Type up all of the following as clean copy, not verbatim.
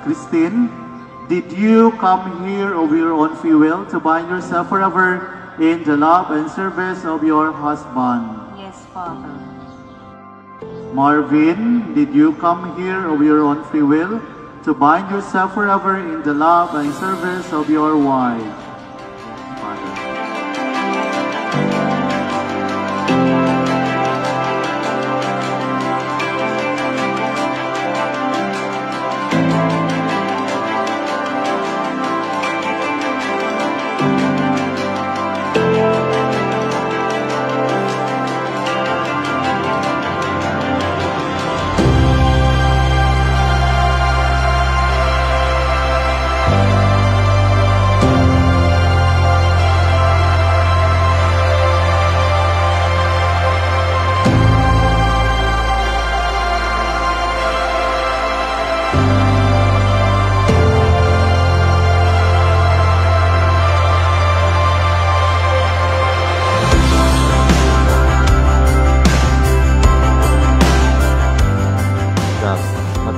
Christine, did you come here of your own free will to bind yourself forever in the love and service of your husband? Yes, Father. Marvin, did you come here of your own free will to bind yourself forever in the love and service of your wife? Yes, Father.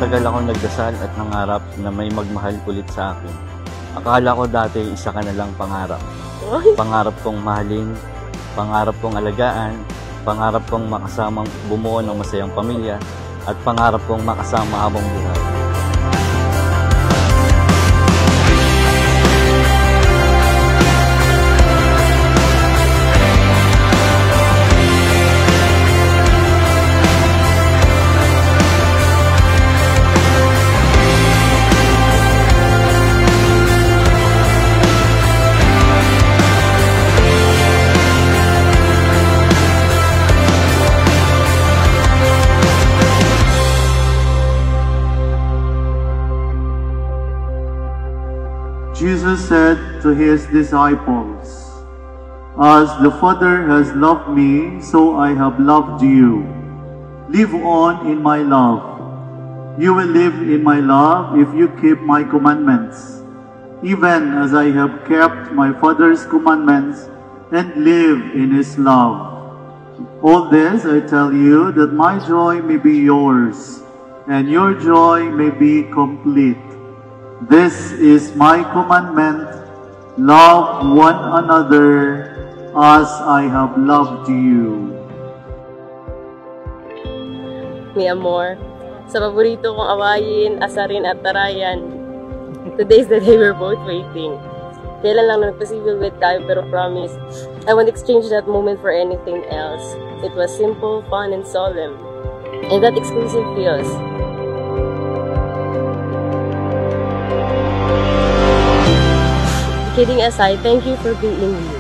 Matagal akong nagdasal at nangarap na may magmahal ulit sa akin. Akala ko dati isa ka na lang pangarap. Pangarap kong mahalin, pangarap kong alagaan, pangarap kong makasamang bumuo ng masayang pamilya, at pangarap kong makasama habang buhay. Jesus said to his disciples, "As the Father has loved me, so I have loved you. Live on in my love. You will live in my love if you keep my commandments, even as I have kept my Father's commandments and live in his love. All this I tell you, that my joy may be yours, and your joy may be complete. This is my commandment, love one another as I have loved you." Mi amor, sa paborito kong awayin, asarin at tarayan, today's the day we're both waiting. Kailan lang nagposible with tayo, pero promise, I won't exchange that moment for anything else. It was simple, fun, and solemn. And that exclusive feels. Kidding aside, thank you for being you.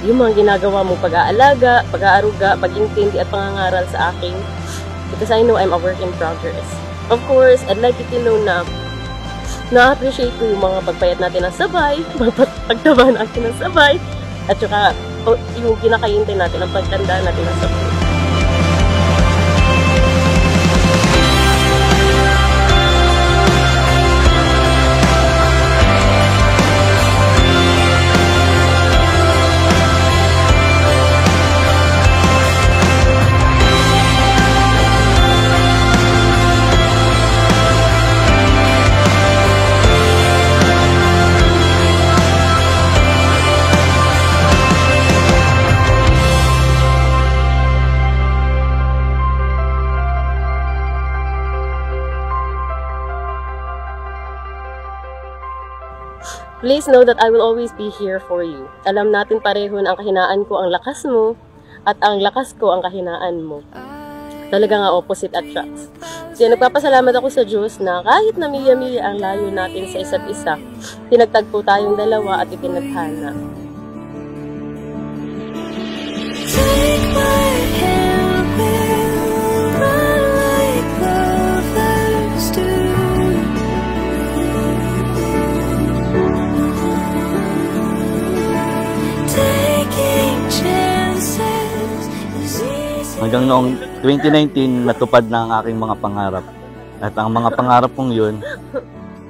Yung mga ginagawa mo pag-aalaga, pag-aaruga, pag-intindi at pangangaral sa akin, because I know I'm a work in progress. Of course, I'd like you to know na na-appreciate ko yung mga pagpayat natin ng sabay, pagtaba natin ng sabay, at saka yung kinakahintay natin, ang pagtanda natin ng sabay. Please know that I will always be here for you. Alam natin pareho na ang kahinaan ko ang lakas mo at ang lakas ko ang kahinaan mo. Talaga nga opposite attracts. Kaya nagpapasalamat ako sa Diyos na kahit na milya-milya ang layo natin sa isa't isa, pinagtagpo tayong dalawa at itinadhana. Take my hand, we'll run like lovers do. Hanggang noong 2019, natupad na ang aking mga pangarap. At ang mga pangarap kong yun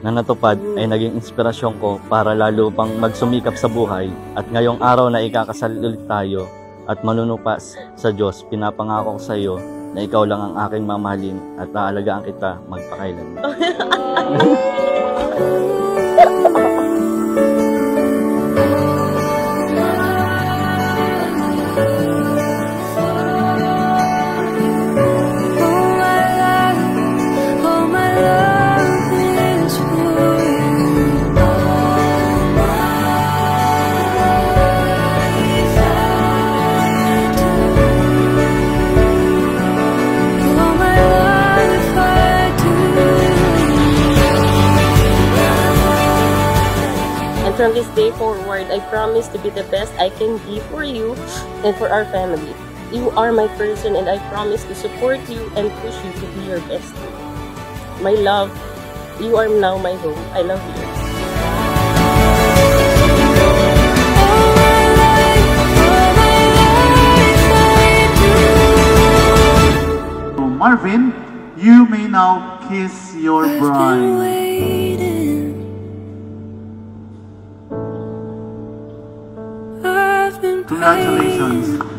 na natupad ay naging inspirasyon ko para lalo pang magsumikap sa buhay. At ngayong araw na ikakasal ulit tayo at manunupas sa Diyos, pinapangako ko sa iyo na ikaw lang ang aking mamahalin at aalagaan kita magpakailanman. From this day forward, I promise to be the best I can be for you and for our family. You are my person and I promise to support you and push you to be your best. My love, you are now my home. I love you. Marvin, you may now kiss your bride. Congratulations.